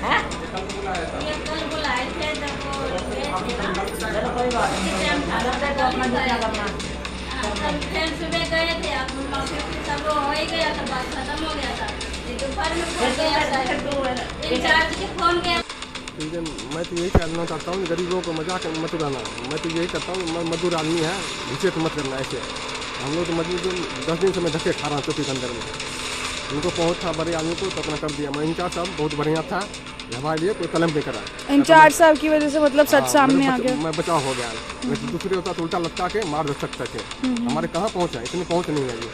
ये कल बुलाए थे जब वो चलो कोई बात नहीं, कल फिर सुबह गए थे, अब सब हो ही गया था, बात खत्म हो गया था। दोपहर में फोन गया था, इंचार्ज के फोन गया। मैं तो यही कहना चाहता हूँ, गरीबों को मजाक मत उड़ाना। मैं तो यही कहता हूँ, मजदूर आदमी है, घुसे तो मत करना ऐसे। हम लोग तो मजदूर 10 दिन से मैं धक्के खा रहा हूँ चौकी के अंदर में। उनको पहुँच था बड़े आदमी को तो अपना कर दिया। मैं इंचार्ज साहब बहुत बढ़िया था, हमारे लिए कोई कलम नहीं करा। इंचार्ज साहब की वजह से मतलब सच सामने आ गया। मैं बचाव हो गया, नहीं तो दूसरे होता तो उल्टा लटका के मार सकता थे। हमारे कहाँ पहुँचा, इतनी पहुँच नहीं है ये।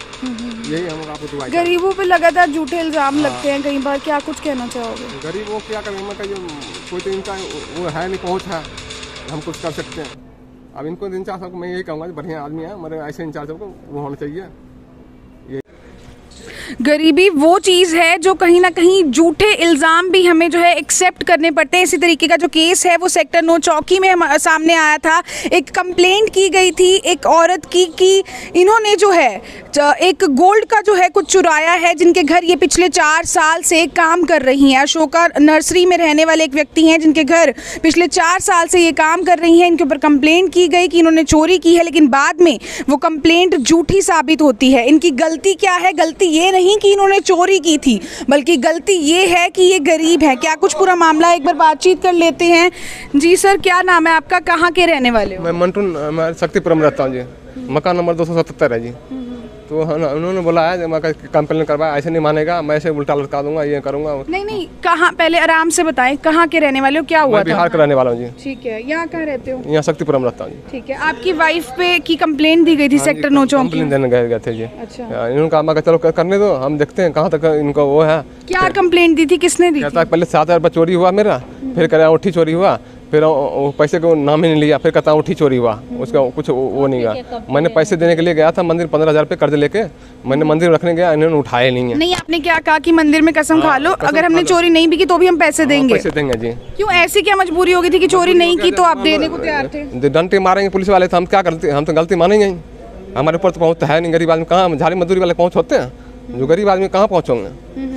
यही हम आपको दुआ। गरीबों पे लगातार झूठे इल्जाम लगते हैं कई बार, क्या कुछ कहना चाहोगे? गरीबों क्या करें, मैं कोई तो इनका वो है नहीं पहुँच है, हम कुछ कर सकते हैं। अब इनको इंचार्ज साहब को मैं यही कहूँगा, बढ़िया आदमी है, मेरे ऐसे इंचार्ज साहब को वो होना चाहिए। गरीबी वो चीज़ है जो कहीं ना कहीं झूठे इल्ज़ाम भी हमें जो है एक्सेप्ट करने पड़ते हैं। इसी तरीके का जो केस है वो सेक्टर 9 चौकी में सामने आया था। एक कंप्लेंट की गई थी एक औरत की कि इन्होंने जो है एक गोल्ड का जो है कुछ चुराया है, जिनके घर ये पिछले 4 साल से काम कर रही हैं। अशोका नर्सरी में रहने वाले एक व्यक्ति हैं जिनके घर पिछले 4 साल से ये काम कर रही हैं। इनके ऊपर कंप्लेंट की गई कि इन्होंने चोरी की है, लेकिन बाद में वो कंप्लेंट झूठी साबित होती है। इनकी गलती क्या है? गलती ये नहीं कि इन्होंने चोरी की थी, बल्कि गलती ये है कि ये गरीब हैं। क्या कुछ पूरा मामला एक बार बातचीत कर लेते हैं। जी सर, क्या नाम है आपका, कहाँ के रहने वाले हो? मैं मंटू, मैं शक्तिपुरम रहता हूँ जी, मकान नंबर 277 है जी। तो उन्होंने बोला है मैं कंप्लेन करवाया, ऐसे नहीं मानेगा, मैं ऐसे उल्टा लटका दूंगा, ये करूंगा। नहीं, कहाँ, पहले आराम से बताएं, कहाँ के रहने वाले हो, क्या हुआ था? बिहार का रहने वाला हूँ जी। ठीक है, यहाँ कहाँ रहते हो? यहाँ शक्तिपुरम रहता हूँ जी। ठीक है, आपकी वाइफ पे की कंप्लेंट दी गई थी सेक्टर 9 चौकी? कंप्लेन देने गए थे जी। अच्छा, इन्होंने कहा चलो करने दो, हम देखते हैं कहाँ तक इनको वो है। क्या कंप्लेंट दी थी, किसने दी थी? पहले 7,000 रुपये चोरी हुआ मेरा, फिर कह रहा अंगूठी चोरी हुआ, फिर पैसे को नाम ही नहीं लिया, फिर कहता अंगूठी चोरी हुआ, उसका कुछ वो नहीं गया। मैंने पैसे देने के लिए गया था मंदिर, 15,000 रुपये कर्ज लेके मैंने मंदिर में रखने गया, इन्होंने उठाया नहीं है। नहीं, आपने क्या कहा कि मंदिर में कसम खा लो, अगर हमने चोरी नहीं भी की तो भी हम पैसे देंगे? पैसे देंगे जी। क्यों, ऐसी क्या मजबूरी हो गई थी कि चोरी नहीं की तो आप देने को तैयार थे? डंटे मारेंगे पुलिस वाले, तो हम क्या करते, हम तो गलती मानेंगे ही। हमारे ऊपर तो पहुँच है नहीं, गरीब आदमी कहाँ, झाड़ी मजदूरी वाले पहुँच होते हैं, जो गरीब आदमी कहाँ पहुँचोगे।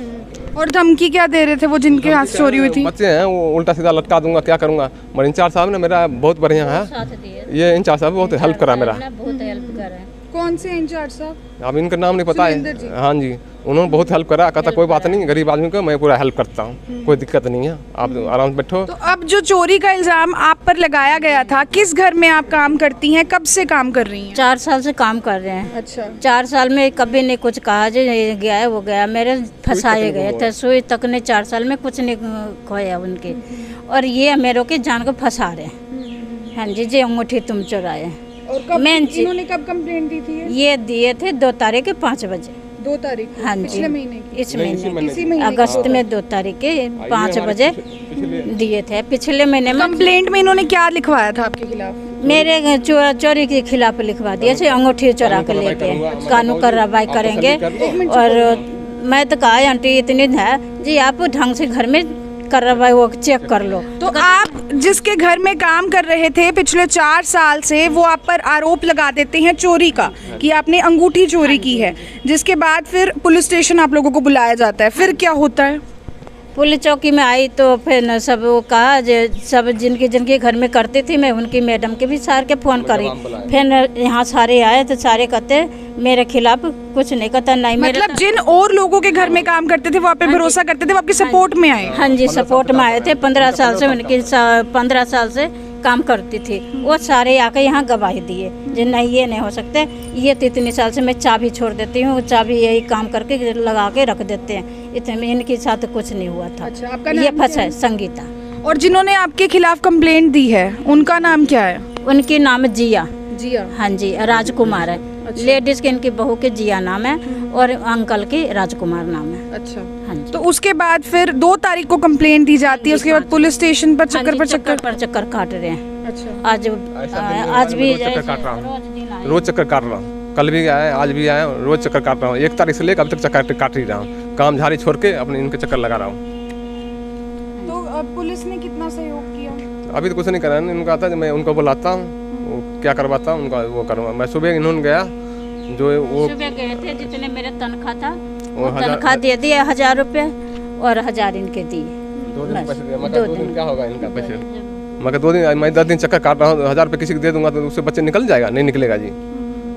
और धमकी क्या दे रहे थे वो जिनके हाथ से चोरी हुई थी? बच्चे हैं, वो उल्टा सीधा लटका दूंगा, क्या करूंगा। मगर इंचार्ज साहब ने मेरा बहुत बढ़िया है, ये इंचार्ज साहब बहुत हेल्प करा मेरा। बहुत हेल्प कर रहे हैं। कौन से इंचार्ज साहब? अब इनका नाम नहीं पता है। हाँ जी, उन्होंने बहुत हेल्प करा, कहता कोई बात नहीं, गरीब आदमी को मैं पूरा हेल्प करता हूँ, कोई दिक्कत नहीं है, आप आराम से बैठो। तो अब जो चोरी का इल्जाम आप पर लगाया गया था, किस घर में आप काम करती हैं, कब से काम कर रही हैं? 4 साल से काम कर रहे हैं। अच्छा, 4 साल में कभी नहीं कुछ कहा, जो ये गया है वो गया, मेरे फंसाए गए थे, सुई तक ने 4 साल में कुछ नहीं खोया उनके। और ये मेरे के जान को फंसा रहे हैं। हाँ जी, जे अंगूठी तुम चुराए। और कब इन्होंने कब कंप्लेंट दी थी? ये दिए थे 2 तारीख के 5 बजे। 2 तारीख? हाँ जी, पिछले महीने की? इस महीने, इसी महीने अगस्त में 2 तारीख के 5 बजे दिए थे, पिछले महीने में। कंप्लेंट में इन्होंने क्या लिखवाया था आपके खिलाफ? मेरे चोरी के खिलाफ लिखवा दिया थे, अंगूठी चुरा के लेके कानून कार्रवाई करेंगे। और मैं तो कहा आंटी इतनी है जी, आप ढंग से घर में कार्रवाई वो चेक कर लो। तो आप जिसके घर में काम कर रहे थे पिछले 4 साल से, वो आप पर आरोप लगा देते हैं चोरी का कि आपने अंगूठी चोरी की है, जिसके बाद फिर पुलिस स्टेशन आप लोगों को बुलाया जाता है, फिर क्या होता है? पुलिस चौकी में आई तो फिर सब वो कहा जो सब जिनके घर में करती थी, मैं उनकी मैडम के भी सार के फ़ोन करी। फिर यहाँ सारे आए तो सारे कहते मेरे खिलाफ कुछ नहीं कहता, नहीं मतलब जिन और लोगों के घर में काम करते थे वो आप पे भरोसा करते थे, वो आपके सपोर्ट में आए? हाँ जी, सपोर्ट में आए थे। 15 साल से उनकी 15 साल से काम करती थी, वो सारे आके यहाँ गवाही दिए जो नहीं ये नहीं हो सकते, ये तो इतने साल से मैं चाबी छोड़ देती हूँ, चाबी यही काम करके लगा के रख देते हैं, इतने में इनके साथ कुछ नहीं हुआ था। अच्छा, आपका ये नाम फंसा है संगीता। और जिन्होंने आपके खिलाफ कंप्लेंट दी है उनका नाम क्या है? उनकी नाम जिया। जिया? हाँ जी, राजकुमार है। अच्छा। लेडीज के इनकी बहू के जिया नाम है और अंकल के राजकुमार नाम है। अच्छा, हाँ जी। तो उसके बाद फिर 2 तारीख को कंप्लेंट दी जाती है, उसके बाद पुलिस स्टेशन पर चक्कर काट रहे हैं। अच्छा, आज भी चक्कर काट रहा हूँ, रोज चक्कर काट रहा हूँ, कल भी आया, आज भी आया, रोज चक्कर काट रहा हूँ। 1 तारीख से लेकर अब तक चक्कर काट ही रहा हूँ, काम झाड़ी छोड़ के अपने इनके चक्कर लगा रहा हूँ। तो पुलिस ने कितना सहयोग किया? अभी तो कुछ नहीं करा, उनका आता है मैं उनको बुलाता हूँ, क्या करवाता हूँ उनका वो करूँगा। मैं सुबह इन्होंने गया, जो वो सुबह गए थे, जितने मेरे तनख्वाह था वो तनख्वाह दे दिया 1000 रुपये, और 1000 इनके दिए। 2 दिन बस, पैसे दिए, मैं 2 2 दिन दिन। क्या होगा इनका पैसे? मैं 2 दिन, मैं 10 दिन चक्कर काट रहा हूँ, 1000 रुपये किसी को दे दूंगा तो उससे बच्चे निकल जाएगा? नहीं निकलेगा जी।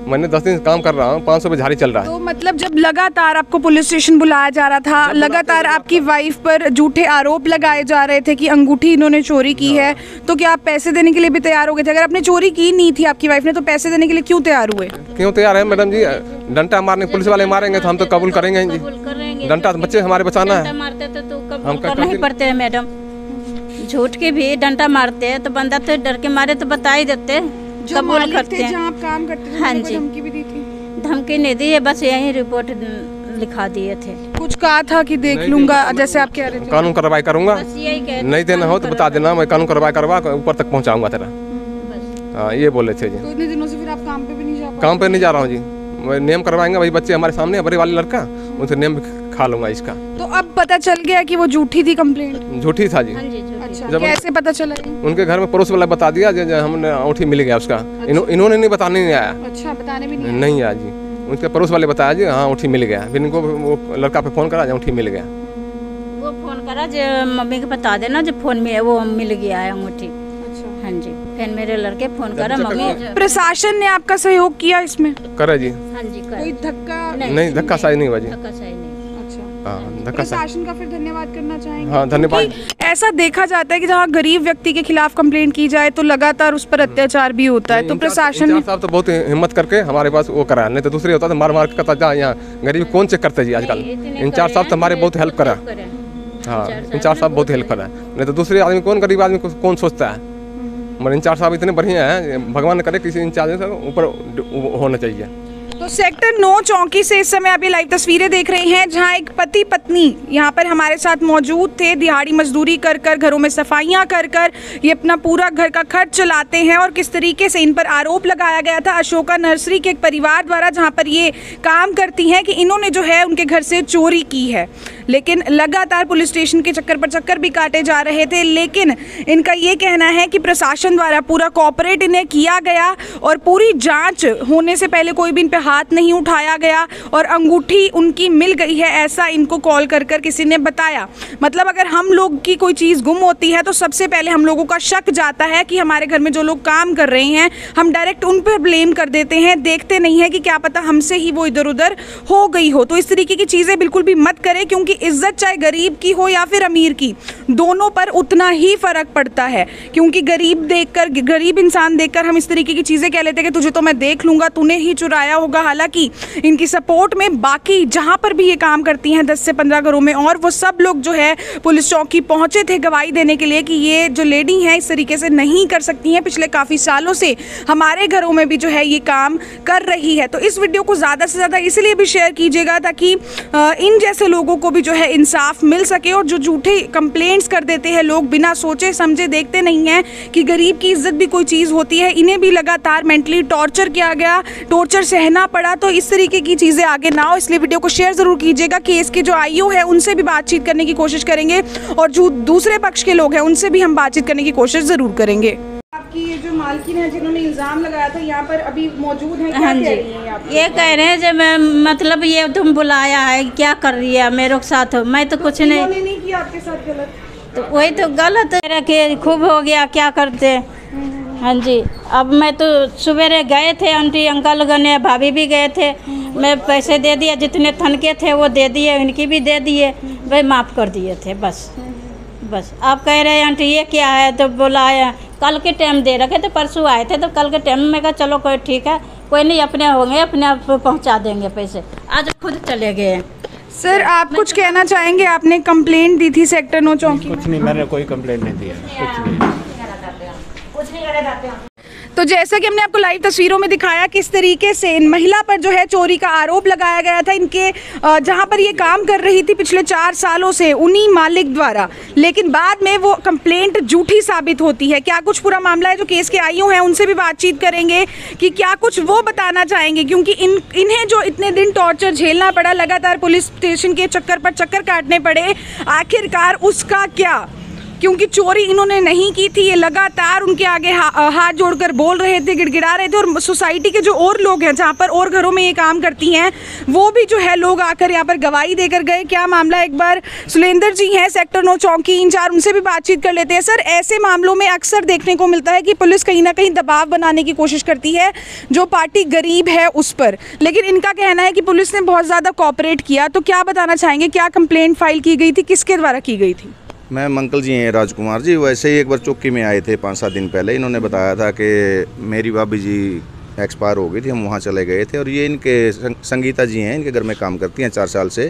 मैंने 10 दिन काम कर रहा हूँ, 500 पे झाड़ी चल रहा है। तो मतलब जब लगातार आपको पुलिस स्टेशन बुलाया जा रहा था, लगातार आपकी वाइफ पर झूठे आरोप लगाए जा रहे थे कि अंगूठी इन्होंने चोरी की है, तो क्या आप पैसे देने के लिए भी तैयार हो गए थे? अगर आपने चोरी की नहीं थी आपकी वाइफ ने, तो पैसे देने के लिए क्यों तैयार हुए? क्यों तैयार है मैडम जी? डंडा मारने पुलिस वाले मारेंगे तो हम तो कबूल करेंगे जी। डंडा बच्चे हमारे बचाना है। मारते थे तो हम कबूल करना ही पड़ते हैं मैडम। झूठ के भी डंडा मारते हैं तो बंदा तो डर के मारे तो बता ही देते, कबूल करते हैं। जहाँ आप काम करते थे, हाँ उन्होंने जी। कोई धमकी भी दी थी? धमकी नहीं दी है, बस यही रिपोर्ट लिखा दिए थे। कुछ कहा था कि देख लूंगा, जैसे आप कह रहे थे? कानून कार्रवाई करूंगा, बस यही कह नहीं देना हो तो बता देना, मैं कानून कार्रवाई करवा ऊपर तक पहुंचाऊंगा तेरा। बस। हाँ ये बोले थे जी। तो इतने दिनों से फिर आप काम पे भी नहीं जा काम पे नहीं जा रहा हूँ जी, मैं नेम करवाएंगे, वही बच्चे हमारे सामने है, बड़े वाले लड़का, उनसे नेम खा लूंगा इसका। तो अब पता चल गया कि वो झूठी थी कंप्लेंट? झूठी था जी। हाँ जी, झूठी। अच्छा, जब- कैसे पता चला ये? उनके घर में पड़ोस वाला बता दिया, हमने अंगूठी मिल गया उसका। इन्होंने नहीं बताने नहीं आया, अच्छा, बताने भी नहीं? नहीं आया जी। उनके पड़ोस वाले बताया जी, हाँ अंगूठी मिल गया। फिर इनको वो लड़का पे फोन करा, अंगूठी मिल गया। वो फोन करा जो मम्मी को बता देना जो फोन में वो मिल गया है अंगूठी। अच्छा। हाँ जी, फिर मेरे लड़के फोन करा मम्मी। प्रशासन ने आपका सहयोग किया इसमें? करे जी। हाँ जी कोई धक्का? नहीं, धक्का साई नहीं हुआ जी। धक्का सही नहीं। अच्छा, हाँ धक्का साई। प्रशासन का फिर धन्यवाद करना चाहेंगे? हाँ धन्यवाद। क्योंकि ऐसा देखा जाता है कि जहाँ गरीब व्यक्ति के खिलाफ कंप्लेंट की जाए तो लगातार उस पर अत्याचार भी होता है, तो प्रशासन ने साहब तो बहुत हिम्मत करके हमारे पास वो करा, नहीं तो दूसरे होता तो मार मार के करता जा। यहाँ गरीब कौन चेक करते जी आजकल? इंचार्ज साहब तो हमारे बहुत हेल्प करा। हाँ इंचार्ज साहब बहुत हेल्प करा, नहीं तो दूसरे आदमी कौन, गरीब आदमी कौन सोचता है? मगर इंचार्ज साहब इतने बढ़िया हैं, भगवान करे किसी इंचार्ज से ऊपर होना चाहिए। तो सेक्टर 9 चौकी से इस समय आप ये लाइव तस्वीरें देख रहे हैं, जहां एक पति पत्नी यहाँ पर हमारे साथ मौजूद थे। दिहाड़ी मजदूरी कर कर, घरों में सफाइयाँ कर कर ये अपना पूरा घर का खर्च चलाते हैं, और किस तरीके से इन पर आरोप लगाया गया था अशोका नर्सरी के एक परिवार द्वारा, जहाँ पर ये काम करती हैं, कि इन्होंने जो है उनके घर से चोरी की है। लेकिन लगातार पुलिस स्टेशन के चक्कर पर चक्कर भी काटे जा रहे थे, लेकिन इनका ये कहना है कि प्रशासन द्वारा पूरा कॉपरेट इन्हें किया गया और पूरी जांच होने से पहले कोई भी इन पे हाथ नहीं उठाया गया, और अंगूठी उनकी मिल गई है, ऐसा इनको कॉल कर कर किसी ने बताया। मतलब अगर हम लोग की कोई चीज़ गुम होती है तो सबसे पहले हम लोगों का शक जाता है कि हमारे घर में जो लोग काम कर रहे हैं, हम डायरेक्ट उन पर ब्लेम कर देते हैं, देखते नहीं है कि क्या पता हमसे ही वो इधर उधर हो गई हो। तो इस तरीके की चीज़ें बिल्कुल भी मत करें, क्योंकि इज्जत चाहे गरीब की हो या फिर अमीर की, दोनों पर उतना ही फर्क पड़ता है। क्योंकि गरीब देखकर, गरीब इंसान देखकर हम इस तरीके की चीज़ें कह लेते हैं कि तुझे तो मैं देख लूँगा, तूने ही चुराया होगा। हालांकि इनकी सपोर्ट में बाकी जहाँ पर भी ये काम करती हैं 10 से 15 घरों में, और वो सब लोग जो है पुलिस चौकी पहुँचे थे गवाही देने के लिए कि ये जो लेडी हैं इस तरीके से नहीं कर सकती हैं, पिछले काफ़ी सालों से हमारे घरों में भी जो है ये काम कर रही है। तो इस वीडियो को ज़्यादा से ज़्यादा इसलिए भी शेयर कीजिएगा ताकि इन जैसे लोगों को भी जो है इंसाफ मिल सके, और जो झूठे कंप्लेंट्स कर देते हैं लोग बिना सोचे समझे, देखते नहीं हैं कि गरीब की इज्जत भी कोई चीज़ होती है। इन्हें भी लगातार मेंटली टॉर्चर किया गया, टॉर्चर सहना पड़ा, तो इस तरीके की चीज़ें आगे ना हो, इसलिए वीडियो को शेयर ज़रूर कीजिएगा। केस के जो आईओ है उनसे भी बातचीत करने की कोशिश करेंगे, और जो दूसरे पक्ष के लोग हैं उनसे भी हम बातचीत करने की कोशिश ज़रूर करेंगे। आपकी ये जो मालकिन है जिन्होंने इल्ज़ाम लगाया था यहाँ पर अभी मौजूद हैं, क्या हाँ कह जी, रही हैं आप? ये कह रहे हैं जब मतलब ये तुम बुलाया है, क्या कर रही है मेरे साथ? मैं तो कुछ नहीं, इन्होंने नहीं किया आपके साथ गलत? तो वही तो गलत है कि खूब हो गया, क्या करते। हाँ जी, अब मैं तो सवेरे गए थे, आंटी अंकल गने भाभी भी गए थे, मैं पैसे दे दिए, जितने थनके थे वो दे दिए, इनकी भी दे दिए, भाई माफ़ कर दिए थे बस। बस आप कह रहे हैं आंटी ये क्या है, तो बोला है कल के टाइम दे रखे थे, परसों आए थे तो कल के टाइम में कहा चलो कोई ठीक है, कोई नहीं, अपने होंगे, अपने आप पहुंचा देंगे पैसे। आज खुद चले गए। सर आप कुछ कहना चाहेंगे? आपने कंप्लेंट दी थी सेक्टर 9 चौकी में? कुछ नहीं, मैंने कोई कंप्लेंट नहीं दिया, कुछ नहीं। तो जैसा कि हमने आपको लाइव तस्वीरों में दिखाया किस तरीके से इन महिला पर जो है चोरी का आरोप लगाया गया था, इनके जहां पर ये काम कर रही थी पिछले 4 सालों से उन्हीं मालिक द्वारा, लेकिन बाद में वो कंप्लेंट झूठी साबित होती है। क्या कुछ पूरा मामला है, जो केस के आईओ हैं उनसे भी बातचीत करेंगे कि क्या कुछ वो बताना चाहेंगे, क्योंकि इन्हें जो इतने दिन टॉर्चर झेलना पड़ा, लगातार पुलिस स्टेशन के चक्कर पर चक्कर काटने पड़े, आखिरकार उसका क्या? क्योंकि चोरी इन्होंने नहीं की थी, ये लगातार उनके आगे हाथ जोड़कर बोल रहे थे, गिड़गिड़ा रहे थे। और सोसाइटी के जो और लोग हैं जहाँ पर और घरों में ये काम करती हैं, वो भी जो है लोग आकर यहाँ पर गवाही देकर गए। क्या मामला, एक बार सुलेंदर जी हैं सेक्टर 9 चौकी इंचार्ज, उनसे भी बातचीत कर लेते हैं। सर, ऐसे मामलों में अक्सर देखने को मिलता है कि पुलिस कहीं ना कहीं दबाव बनाने की कोशिश करती है जो पार्टी गरीब है उस पर, लेकिन इनका कहना है कि पुलिस ने बहुत ज़्यादा कोऑपरेट किया। तो क्या बताना चाहेंगे, क्या कंप्लेंट फाइल की गई थी, किसके द्वारा की गई थी? मैम अंकल जी हैं राजकुमार जी, वैसे ही एक बार चौकी में आए थे 5-7 दिन पहले। इन्होंने बताया था कि मेरी भाभी जी एक्सपायर हो गई थी, हम वहाँ चले गए थे। और ये इनके संगीता जी हैं, इनके घर में काम करती हैं 4 साल से।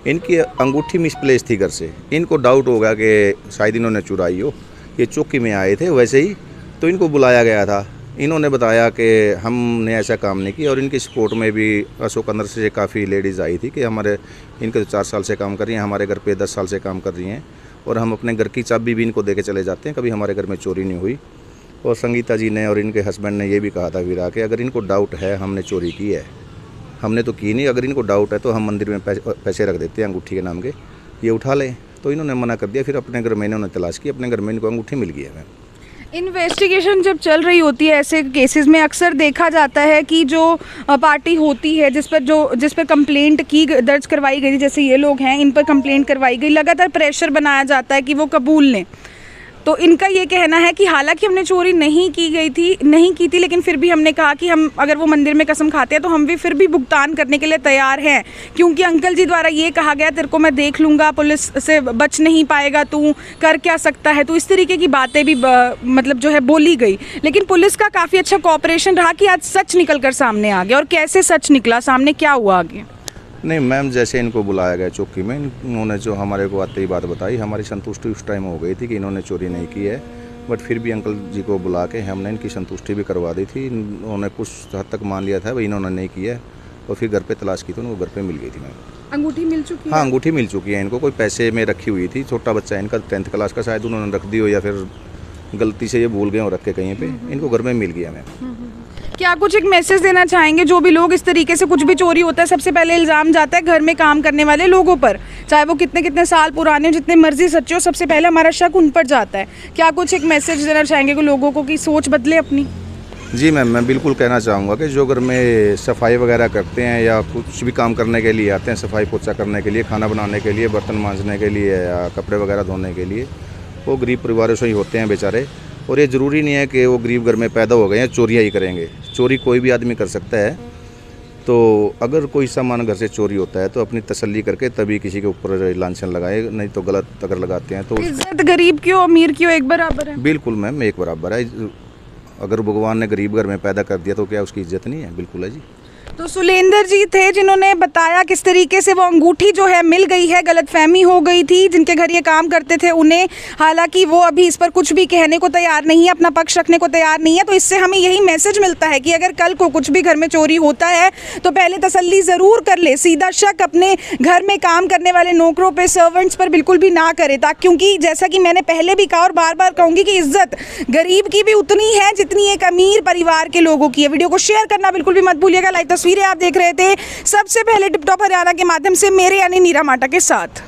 इनकी अंगूठी मिसप्लेस थी घर से, इनको डाउट होगा कि शायद इन्होंने चुराई हो। ये चौकी में आए थे वैसे ही, तो इनको बुलाया गया था। इन्होंने बताया कि हमने ऐसा काम नहीं किया। और इनकी सपोर्ट में भी अशोक अंदर से काफ़ी लेडीज़ आई थी कि हमारे इनके 4 साल से काम कर रही हैं, हमारे घर पे 10 साल से काम कर रही हैं, और हम अपने घर की चाबी भी इनको दे के चले जाते हैं, कभी हमारे घर में चोरी नहीं हुई। और संगीता जी ने और इनके हस्बैंड ने ये भी कहा था वीरा कि अगर इनको डाउट है हमने चोरी की है, हमने तो की नहीं, अगर इनको डाउट है तो हम मंदिर में पैसे रख देते हैं अंगूठी के नाम के, ये उठा लें। तो इन्होंने मना कर दिया। फिर अपने घर में इन्होंने तलाश की, अपने घर में इनको अंगूठी मिल गई है। मैम इन्वेस्टिगेशन जब चल रही होती है ऐसे केसेस में, अक्सर देखा जाता है कि जो पार्टी होती है जिस पर कंप्लेंट की दर्ज करवाई गई, जैसे ये लोग हैं, इन पर कंप्लेंट करवाई गई, लगातार प्रेशर बनाया जाता है कि वो कबूल लें। तो इनका ये कहना है कि हालांकि हमने चोरी नहीं की थी, लेकिन फिर भी हमने कहा कि हम अगर वो मंदिर में कसम खाते हैं तो हम भी फिर भी भुगतान करने के लिए तैयार हैं, क्योंकि अंकल जी द्वारा ये कहा गया तेरे को मैं देख लूँगा, पुलिस से बच नहीं पाएगा, तू कर क्या सकता है। तो इस तरीके की बातें भी मतलब जो है बोली गई। लेकिन पुलिस का काफ़ी अच्छा कोऑपरेशन रहा कि आज सच निकल कर सामने आ गया। और कैसे सच निकला सामने, क्या हुआ आगे? नहीं मैम, जैसे इनको बुलाया गया चौकी में, इन्होंने जो हमारे को आते ही बात बताई, हमारी संतुष्टि उस टाइम हो गई थी कि इन्होंने चोरी नहीं की है। बट फिर भी अंकल जी को बुला के हमने इनकी संतुष्टि भी करवा दी थी। उन्होंने कुछ हद तक मान लिया था भाई इन्होंने नहीं किया है। और फिर घर पे तलाश की तो उनको घर पे मिल गई थी। मैम अंगूठी मिल चुकी है? हाँ, अंगूठी मिल चुकी है इनको। कोई पैसे में रखी हुई थी, छोटा बच्चा है इनका 10th क्लास का, शायद उन्होंने रख दी हो या फिर गलती से ये भूल गए और रख के कहीं पे, इनको घर में मिल गया। मैम क्या कुछ एक मैसेज देना चाहेंगे जो भी लोग इस तरीके से, कुछ भी चोरी होता है सबसे पहले इल्ज़ाम जाता है घर में काम करने वाले लोगों पर, चाहे वो कितने साल पुराने हो, जितने मर्जी सच्चे हो, सबसे पहले हमारा शक उन पर जाता है। क्या कुछ एक मैसेज देना चाहेंगे कि लोगों को कि सोच बदले अपनी? जी मैम, मैं बिल्कुल कहना चाहूँगा कि जो घर में सफाई वगैरह करते हैं या कुछ भी काम करने के लिए आते हैं, सफाई पोछा करने के लिए, खाना बनाने के लिए, बर्तन मांजने के लिए या कपड़े वगैरह धोने के लिए, वो गरीब परिवारों से ही होते हैं बेचारे। और ये ज़रूरी नहीं है कि वो गरीब घर में पैदा हो गए हैं चोरियाँ ही करेंगे। चोरी कोई भी आदमी कर सकता है। तो अगर कोई सामान घर से चोरी होता है तो अपनी तसल्ली करके तभी किसी के ऊपर लांछन लगाए, नहीं तो गलत अगर लगाते हैं तो इज्जत गरीब क्यों अमीर क्यों एक बराबर है? बिल्कुल मैम, एक बराबर है। अगर भगवान ने गरीब घर में पैदा कर दिया तो क्या उसकी इज्जत नहीं है? बिल्कुल है जी। तो सुलेंदर जी थे जिन्होंने बताया किस तरीके से वो अंगूठी जो है मिल गई है, गलतफहमी हो गई थी, जिनके घर ये काम करते थे उन्हें। हालांकि वो अभी इस पर कुछ भी कहने को तैयार नहीं है, अपना पक्ष रखने को तैयार नहीं है। तो इससे हमें यही मैसेज मिलता है कि अगर कल को कुछ भी घर में चोरी होता है तो पहले तसल्ली ज़रूर कर ले, सीधा शक अपने घर में काम करने वाले नौकरों पर, सर्वेंट्स पर बिल्कुल भी ना करे। क्योंकि जैसा कि मैंने पहले भी कहा और बार बार कहूँगी कि इज्जत गरीब की भी उतनी है जितनी एक अमीर परिवार के लोगों की है। वीडियो को शेयर करना बिल्कुल भी मत भूलिएगा। लाइव तस्वीरें आप देख रहे थे सबसे पहले टिप टॉप हरियाणा के माध्यम से, मेरे यानी नीरा माटा के साथ।